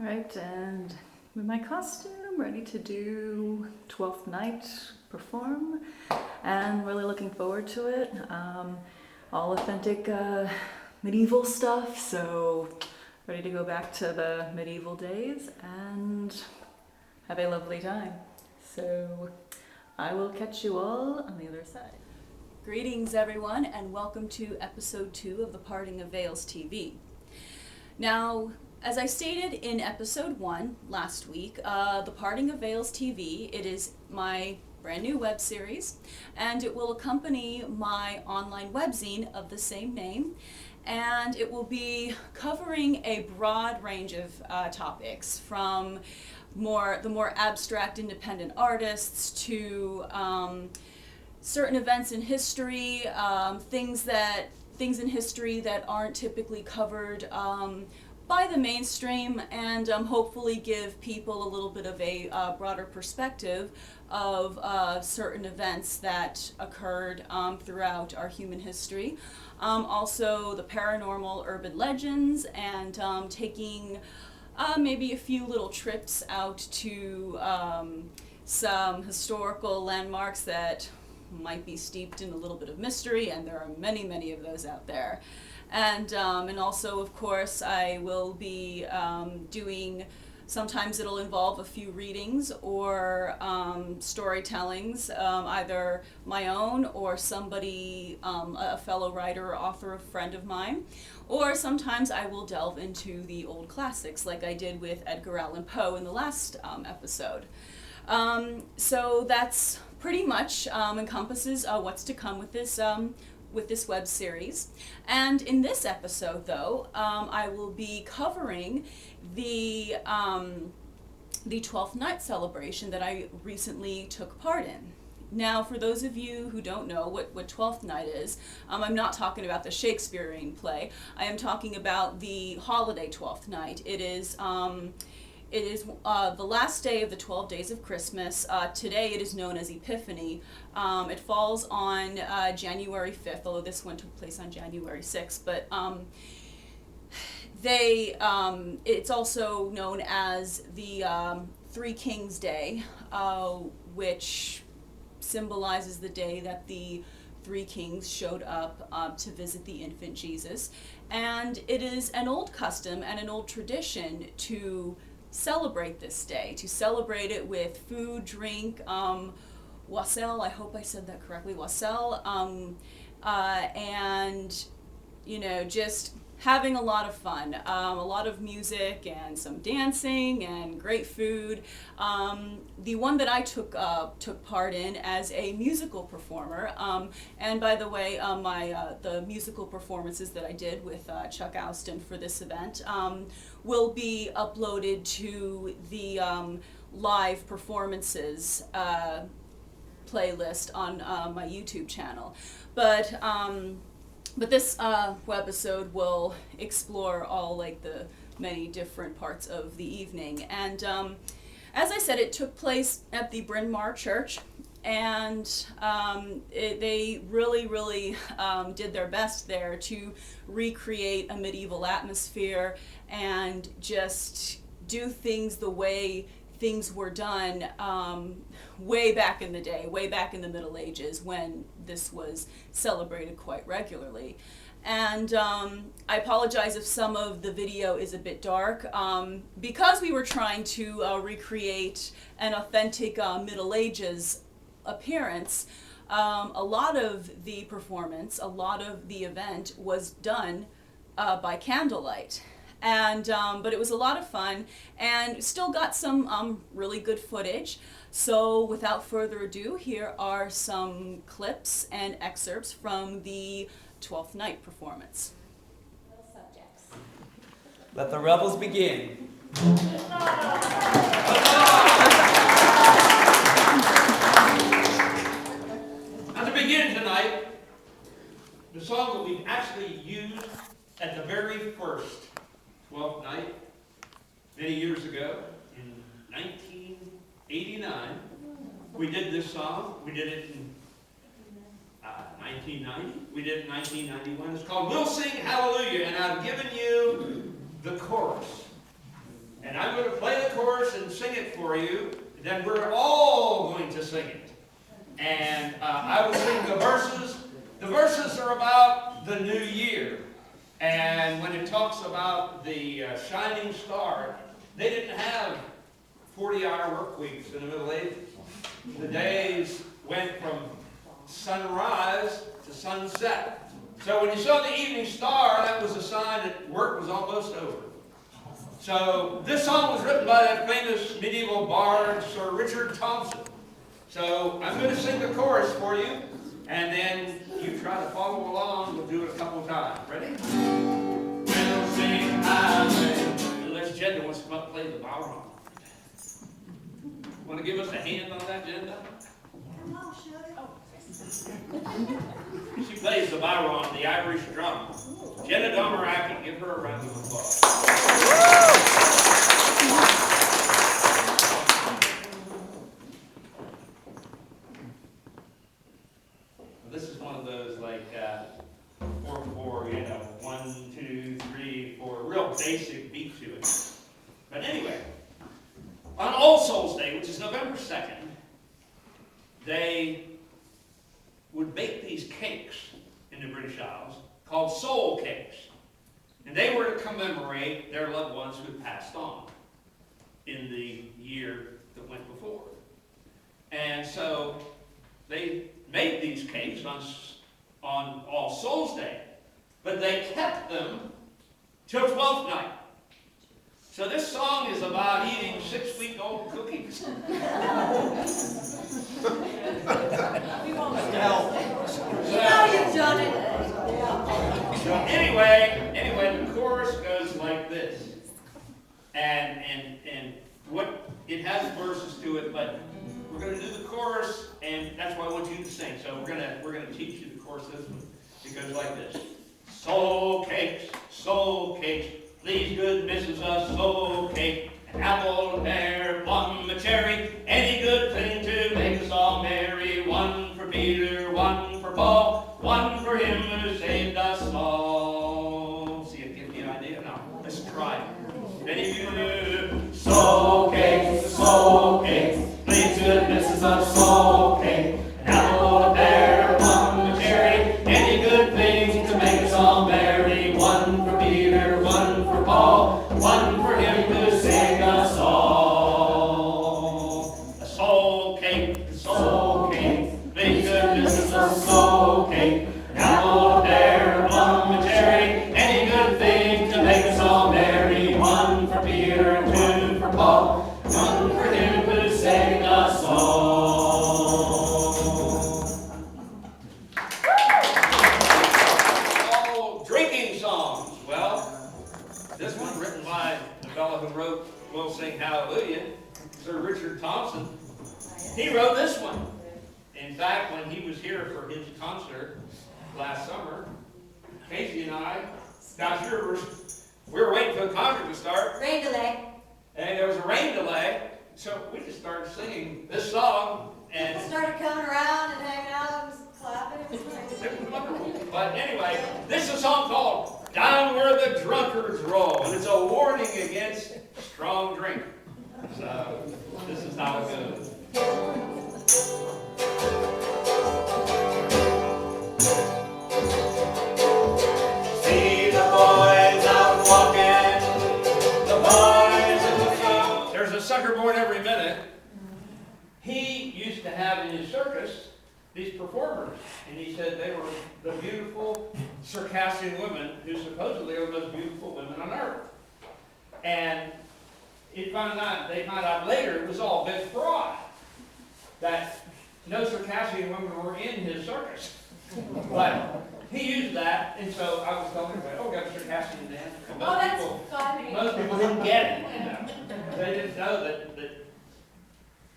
Right, and with my costume, ready to do 12th Night perform, and really looking forward to it. All authentic medieval stuff, so ready to go back to the medieval days and have a lovely time. So I will catch you all on the other side. Greetings everyone, and welcome to episode 2 of The Parting of Veils TV. Now, as I stated in episode 1 last week, The Parting of Veils TV, it is my brand new web series, and it will accompany my online webzine of the same name, and it will be covering a broad range of topics, from the more abstract independent artists to certain events in history, things in history that aren't typically covered by the mainstream, and hopefully give people a little bit of a broader perspective of certain events that occurred throughout our human history. Also the paranormal urban legends, and taking maybe a few little trips out to some historical landmarks that might be steeped in a little bit of mystery, and there are many, many of those out there. And also, of course, I will be doing, sometimes it'll involve a few readings or storytellings, either my own or somebody, a fellow writer or author, a friend of mine. Or sometimes I will delve into the old classics, like I did with Edgar Allan Poe in the last episode. So that's pretty much encompasses what's to come with this web series. And in this episode, though, I will be covering the 12th Night celebration that I recently took part in. Now, for those of you who don't know what 12th Night is, I'm not talking about the Shakespearean play. I am talking about the holiday 12th Night. It is the last day of the 12 days of Christmas. Today it is known as Epiphany. It falls on January 5th, although this one took place on January 6th. But it's also known as the Three Kings Day, which symbolizes the day that the three kings showed up to visit the infant Jesus. And it is an old custom and an old tradition to celebrate this day, to celebrate it with food, drink, wassail, I hope I said that correctly, wassail, and, just having a lot of fun, a lot of music and some dancing and great food. The one that I took part in as a musical performer, and by the way, the musical performances that I did with Chuck Owston for this event will be uploaded to the live performances playlist on my YouTube channel. But this webisode will explore all the many different parts of the evening. And as I said, it took place at the Bryn Mawr Church, and they really did their best there to recreate a medieval atmosphere and just do things the way things were done way back in the day, way back in the Middle Ages, when this was celebrated quite regularly. And I apologize if some of the video is a bit dark, because we were trying to recreate an authentic Middle Ages appearance. A lot of the performance, a lot of the event was done by candlelight. And but it was a lot of fun, and still got some really good footage. So without further ado, here are some clips and excerpts from the 12th Night performance. Subjects. Let the revels begin. Now to begin tonight, the song that we've actually used at the very first 12th Night, many years ago, in 1989, we did this song. We did it in 1990. We did it in 1991. It's called We'll Sing Hallelujah, and I've given you the chorus. And I'm going to play the chorus and sing it for you. Then we're all going to sing it. And I will sing the verses. The verses are about the new year. And when it talks about the shining star, they didn't have 40-hour work weeks in the Middle Ages. The days went from sunrise to sunset. So when you saw the evening star, that was a sign that work was almost over. So this song was written by that famous medieval bard, Sir Richard Thompson. So I'm going to sing the chorus for you, and then you try to follow along. We'll do it a couple of times. Ready? We'll sing highway. Unless Jeddah wants to come up and play the ballroom. Want to give us a hand on that, Jeddah? She plays the ballroom, the Irish drum. Jeddah Domaraki, give her a round of applause. This is one of those like 4/4, 1, 2, 3, 4, real basic beat to it. But anyway, on All Souls Day, which is November 2nd, they would bake these cakes in the British Isles called soul cakes. And they were to commemorate their loved ones who had passed on in the year that went before. And so they made these cakes on All Souls Day, but they kept them till 12th night. So this song is about eating 6-week-old cookies. You've done it. So anyway, the chorus goes like this, and what it has verses to it, but we're going to do the chorus, and that's why I want you to sing. So we're going to teach you the chorus this one. It goes like this: soul cakes, please good Mrs. a soul cake, an apple, a pear, plum, a cherry, any good thing to make us all merry. One for Peter, one for Paul, one for him who saved us all. See, it gives you an idea? No, let's try it. Ready? Soul cakes, please good Mrs. a soul cake, an apple, a pear, a plum, a cherry, any good thing to make us all merry. One for Peter, one for Paul, one for him who saved us all. A soul cake, please good Mrs. a soul cake, an apple, a pear, a plum, a cherry, any good thing to make us all merry. One for Peter, two for Paul, one for him who saved us all. All drinking songs. Well, this one written by the fellow who wrote We'll Sing Hallelujah, Sir Richard Thompson. He wrote this one. In fact, when he was here for his concert last summer, Casey and I got yours. We were waiting for the concert to start. Rain delay. And there was a rain delay, so we just started singing this song, and People started coming around and hanging out and clapping. It was great. it was wonderful. But anyway, this is a song called Down Where the Drunkards Roll, and it's a warning against strong drink. So this is how it goes. See the boys out walking, the boys in the field. There's a sucker born every minute. He used to have in his circus these performers, and he said they were the beautiful Circassian women who supposedly are the most beautiful women on earth. And they found out later it was all big fraud, that no Circassian women were in his circus. But he used that, and so I was telling everybody, oh, we got a Circassian dance. And most people didn't get it. They didn't know that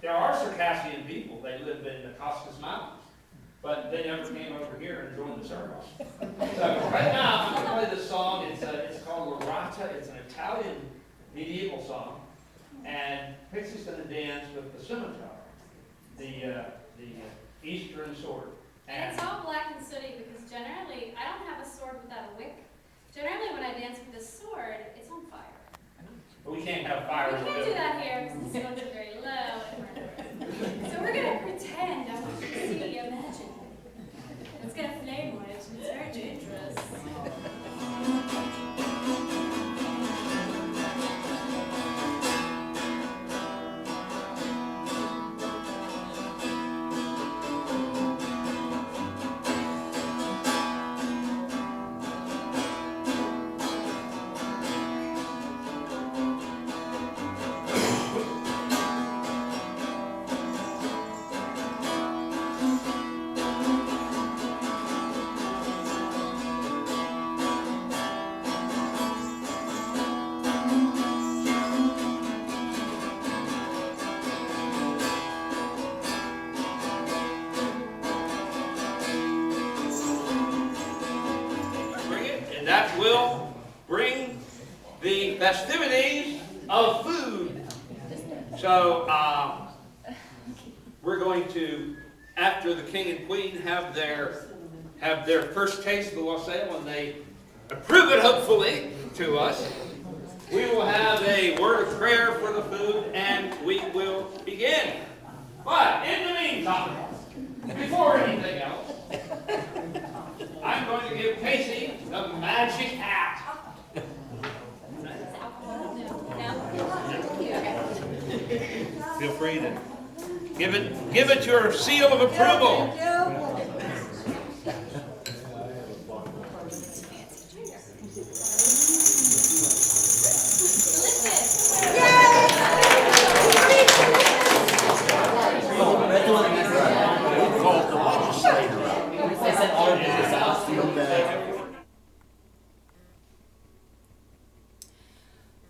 there are Circassian people. They live in the Caucasus Mountains, but they never came over here and joined the circus. So right now, I'm going to play this song. It's called Lorata. It's an Italian medieval song, and Pixie's going to dance with the scimitar, the Eastern sword. And it's all black and sooty because generally, I don't have a sword without a wick. Generally, when I dance with this sword, it's on fire. But we can't have We fire. can't do that here because the stones are very low. So we're going to pretend. I want you to see, imagine. It's got a flame on it, and it's very dangerous. And that will bring the festivities of food. So we're going to, after the king and queen have their first taste of the wassail, and they approve it hopefully to us, we will have a word of prayer for the food, and we will begin. But in the meantime, before anything else, I'm going to give Casey the magic hat. Feel free to give it your seal of approval.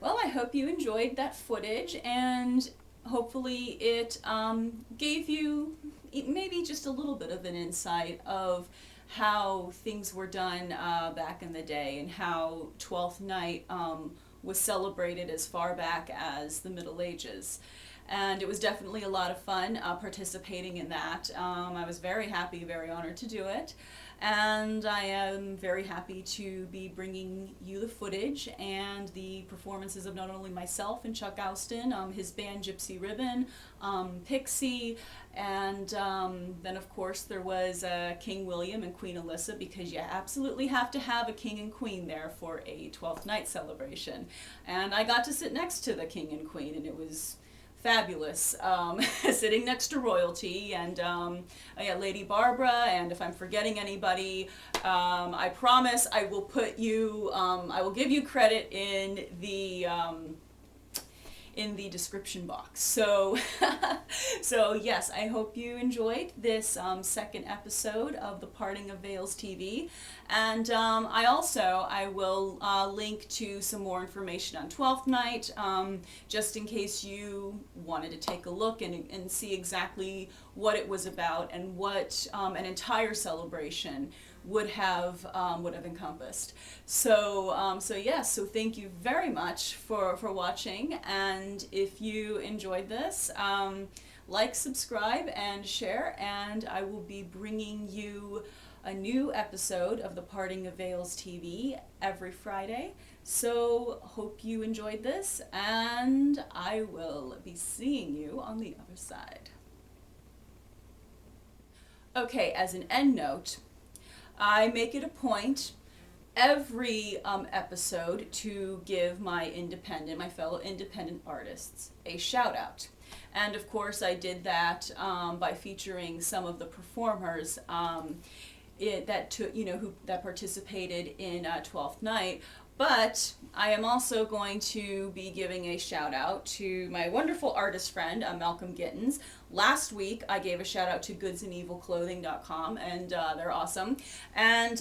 Well, I hope you enjoyed that footage, and hopefully it gave you maybe just a little bit of an insight of how things were done back in the day, and how Twelfth Night was celebrated as far back as the Middle Ages. And it was definitely a lot of fun participating in that. I was very happy, very honored to do it. And I am very happy to be bringing you the footage and the performances of not only myself and Chuck Owston, his band Gypsy Ribbon, Pixie, and then of course there was King William and Queen Alyssa, because you absolutely have to have a king and queen there for a Twelfth Night celebration. And I got to sit next to the king and queen, and it was fabulous, sitting next to royalty, and yeah, Lady Barbara. And if I'm forgetting anybody, I promise I will put you, I will give you credit in the description box. So, so yes, I hope you enjoyed this second episode of the Parting of Veils TV. And I will link to some more information on Twelfth Night, just in case you wanted to take a look and see exactly what it was about and what an entire celebration would have encompassed. So yes, so thank you very much for watching, and if you enjoyed this, like, subscribe, and share, and I will be bringing you a new episode of the Parting of Veils TV every Friday. So hope you enjoyed this, and I will be seeing you on the other side. Okay, as an end note, I make it a point every episode to give my fellow independent artists a shout out. And of course I did that by featuring some of the performers that participated in Twelfth Night. But I am also going to be giving a shout out to my wonderful artist friend, Malcolm Gittins. Last week I gave a shout out to goodsandevilclothing.com, and they're awesome. And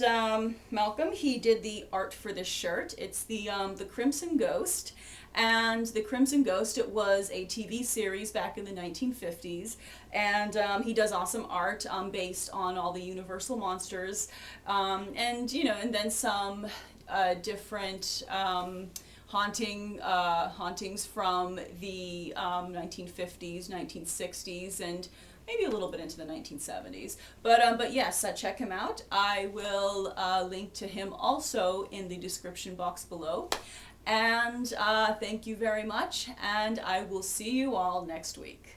Malcolm, he did the art for this shirt. It's the Crimson Ghost. And the Crimson Ghost, it was a TV series back in the 1950s, and he does awesome art based on all the Universal monsters, and then some different hauntings from the 1950s, 1960s, and maybe a little bit into the 1970s. But yes, check him out. I will link to him also in the description box below. And thank you very much, and I will see you all next week.